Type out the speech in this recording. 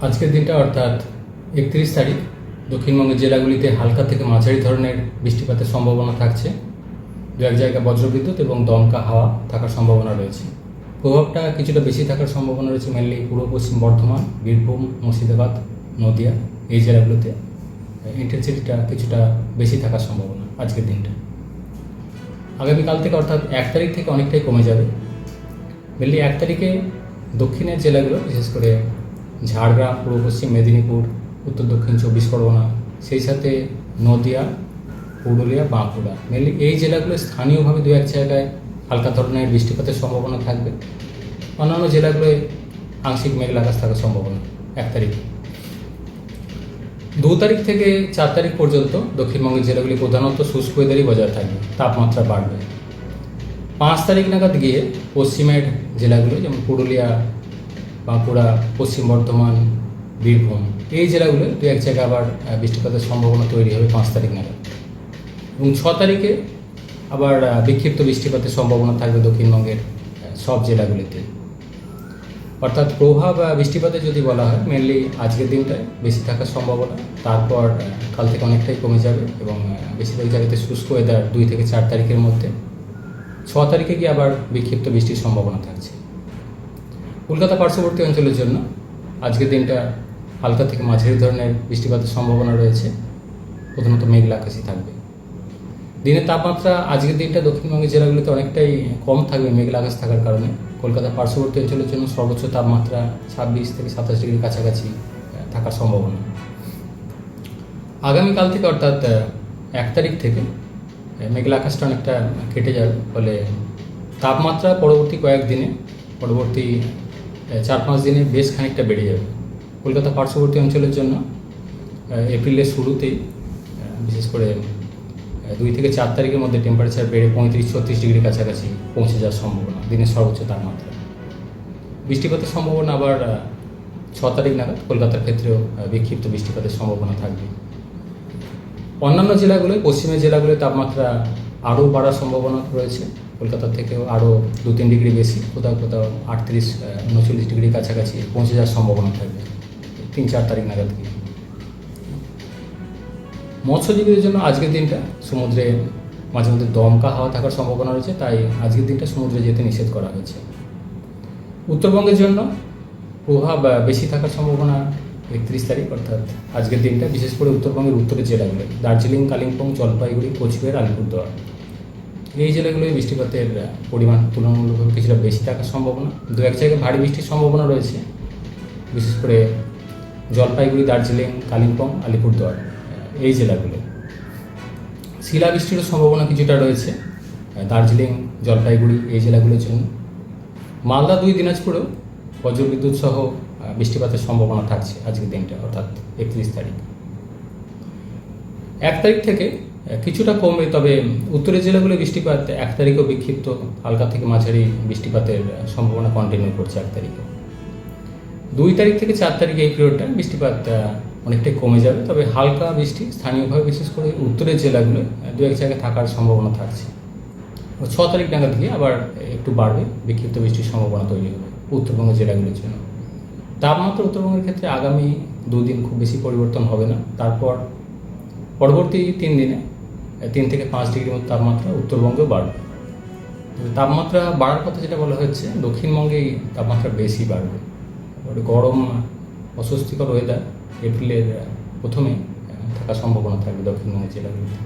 আজকের দিনটা অর্থাৎ 31 তারিখ দক্ষিণবঙ্গের জেলাগুলিতে হালকা থেকে মাঝারি ধরনের বৃষ্টিপাতের সম্ভাবনা থাকছে। দু এক জায়গায় বজ্রবিদ্যুৎ এবং দমকা হাওয়া থাকার সম্ভাবনা রয়েছে। প্রভাবটা কিছুটা বেশি থাকার সম্ভাবনা রয়েছে মেনলি পূর্ব পশ্চিম বর্ধমান, বীরভূম, মুর্শিদাবাদ, নদিয়া এই জেলাগুলোতে ইন্টেন্সিটিটা কিছুটা বেশি থাকার সম্ভাবনা আজকের দিনটা। আগামীকাল থেকে অর্থাৎ 1 তারিখ থেকে অনেকটাই কমে যাবে। মেনলি 1 তারিখে দক্ষিণের জেলাগুলো বিশেষ করে ঝাড়গ্রাম, পূর্ব পশ্চিম মেদিনীপুর, উত্তর দক্ষিণ 24 পরগনা, সেই সাথে নদিয়া, পুরুলিয়া, বাঁকুড়া মেনলি এই জেলাগুলো স্থানীয়ভাবে দু এক জায়গায় হালকা ধরনের বৃষ্টিপাতের সম্ভাবনা থাকবে। অন্যান্য জেলাগুলোয় আংশিক মেঘলা আকাশ থাকার সম্ভাবনা 1 তারিখ। 2 তারিখ থেকে 4 তারিখ পর্যন্ত দক্ষিণবঙ্গের জেলাগুলি প্রধানত শুষ্ক ওয়েদারই বজায় থাকবে, তাপমাত্রা বাড়বে। 5 তারিখ নাগাদ গিয়ে পশ্চিমের জেলাগুলো যেমন পুরুলিয়া, বাঁকুড়া, পশ্চিম বর্ধমান, বীরভূম এই জেলাগুলো দু এক জায়গায় আবার বৃষ্টিপাতের সম্ভাবনা তৈরি হবে 5 তারিখ নাগাদ। এবং 6 তারিখে আবার বিক্ষিপ্ত বৃষ্টিপাতের সম্ভাবনা থাকবে দক্ষিণবঙ্গের সব জেলাগুলিতে। অর্থাৎ প্রভাব বৃষ্টিপাতের যদি বলা হয় মেনলি আজকের দিনটায় বেশি থাকার সম্ভাবনা, তারপর কাল থেকে অনেকটাই কমে যাবে এবং বেশিরভাগ জায়গাতে শুষ্ক ওয়েদার 2 থেকে 4 তারিখের মধ্যে। 6 তারিখে গিয়ে আবার বিক্ষিপ্ত বৃষ্টির সম্ভাবনা থাকছে। কলকাতা পার্শ্ববর্তী অঞ্চলের জন্য আজকের দিনটা হালকা থেকে মাঝারি ধরনের বৃষ্টিপাতের সম্ভাবনা রয়েছে, প্রধানত মেঘলা আকাশই থাকবে। দিনের তাপমাত্রা আজকের দিনটা দক্ষিণবঙ্গের জেলাগুলিতে অনেকটাই কম থাকবে মেঘলা আকাশ থাকার কারণে। কলকাতা পার্শ্ববর্তী অঞ্চলের জন্য সর্বোচ্চ তাপমাত্রা 26 থেকে 27 ডিগ্রির কাছাকাছি থাকার সম্ভাবনা। আগামীকাল থেকে অর্থাৎ 1 তারিখ থেকে মেঘলা আকাশটা অনেকটা কেটে যাবে, ফলে তাপমাত্রা পরবর্তী কয়েকদিনে পরবর্তী 4-5 দিনে বেশ খানিকটা বেড়ে যাবে। কলকাতা পার্শ্ববর্তী অঞ্চলের জন্য এপ্রিলের শুরুতেই বিশেষ করে 2 থেকে 4 তারিখের মধ্যে টেম্পারেচার বেড়ে 35-36 ডিগ্রির কাছাকাছি পৌঁছে যাওয়ার সম্ভাবনা দিনের সর্বোচ্চ তাপমাত্রা। বৃষ্টিপাতের সম্ভাবনা আবার 6 তারিখ নাগাদ কলকাতার ক্ষেত্রেও বিক্ষিপ্ত বৃষ্টিপাতের সম্ভাবনা থাকবে। অন্যান্য জেলাগুলোয় পশ্চিমের জেলাগুলোয় তাপমাত্রা আরও বাড়ার সম্ভাবনা রয়েছে, কলকাতার থেকেও আরও 2-3 ডিগ্রি বেশি, কোথাও কোথাও 38-39 ডিগ্রির কাছাকাছি পৌঁছে যাওয়ার সম্ভাবনা থাকবে 3-4 তারিখ নাগাদ গিয়ে। মৎস্যজীবীদের জন্য আজকের দিনটা সমুদ্রে মাঝে মধ্যে দমকা হাওয়া থাকার সম্ভাবনা রয়েছে, তাই আজকের দিনটা সমুদ্রে যেতে নিষেধ করা হয়েছে। উত্তরবঙ্গের জন্য প্রভাব বেশি থাকার সম্ভাবনা 31 তারিখ অর্থাৎ আজকের দিনটা, বিশেষ করে উত্তরবঙ্গের উত্তরের জেলাগুলো দার্জিলিং, কালিম্পং, জলপাইগুড়ি, কোচবিহার, আলিপুরদুয়ার এই জেলাগুলোয় বৃষ্টিপাতের পরিমাণ তুলনামূলকভাবে কিছুটা বেশি থাকার সম্ভাবনা। দু এক জায়গায় ভারী বৃষ্টির সম্ভাবনা রয়েছে, বিশেষ করে জলপাইগুড়ি, দার্জিলিং, কালিম্পং, আলিপুরদুয়ার এই জেলাগুলো। শিলাবৃষ্টিরও সম্ভাবনা কিছুটা রয়েছে দার্জিলিং, জলপাইগুড়ি এই জেলাগুলোর জন্য। মালদা, 2 দিনাজপুরেও বজ্রবিদ্যুৎ সহ বৃষ্টিপাতের সম্ভাবনা থাকছে আজকের দিনটা অর্থাৎ 31 তারিখ। 1 তারিখ থেকে কিছুটা কমবে, তবে উত্তরের জেলাগুলো বৃষ্টিপাত 1 তারিখেও বিক্ষিপ্ত হালকা থেকে মাঝারি বৃষ্টিপাতের সম্ভাবনা কন্টিনিউ করছে 1 তারিখে। 2 তারিখ থেকে 4 তারিখে এই পিরিয়ডটা বৃষ্টিপাত অনেকটাই কমে যাবে, তবে হালকা বৃষ্টি স্থানীয়ভাবে বিশেষ করে উত্তরের জেলাগুলো 2-1 জায়গায় থাকার সম্ভাবনা থাকছে। 6 তারিখ নাগাদ গিয়ে আবার একটু বাড়বে, বিক্ষিপ্ত বৃষ্টির সম্ভাবনা তৈরি হবে উত্তরবঙ্গের জেলাগুলির জন্য। তাপমাত্রা উত্তরবঙ্গের ক্ষেত্রে আগামী 2 দিন খুব বেশি পরিবর্তন হবে না, তারপর পরবর্তী 3 দিনে 3 থেকে 5 ডিগ্রির মতো তাপমাত্রা উত্তরবঙ্গেও বাড়বে। তাপমাত্রা বাড়ার কথা যেটা বলা হচ্ছে, দক্ষিণবঙ্গেই তাপমাত্রা বেশি বাড়বে। গরম অস্বস্তিকর ওয়েদার এপ্রিলের প্রথমে থাকার সম্ভাবনা থাকবে দক্ষিণবঙ্গের জেলাগুলিতে।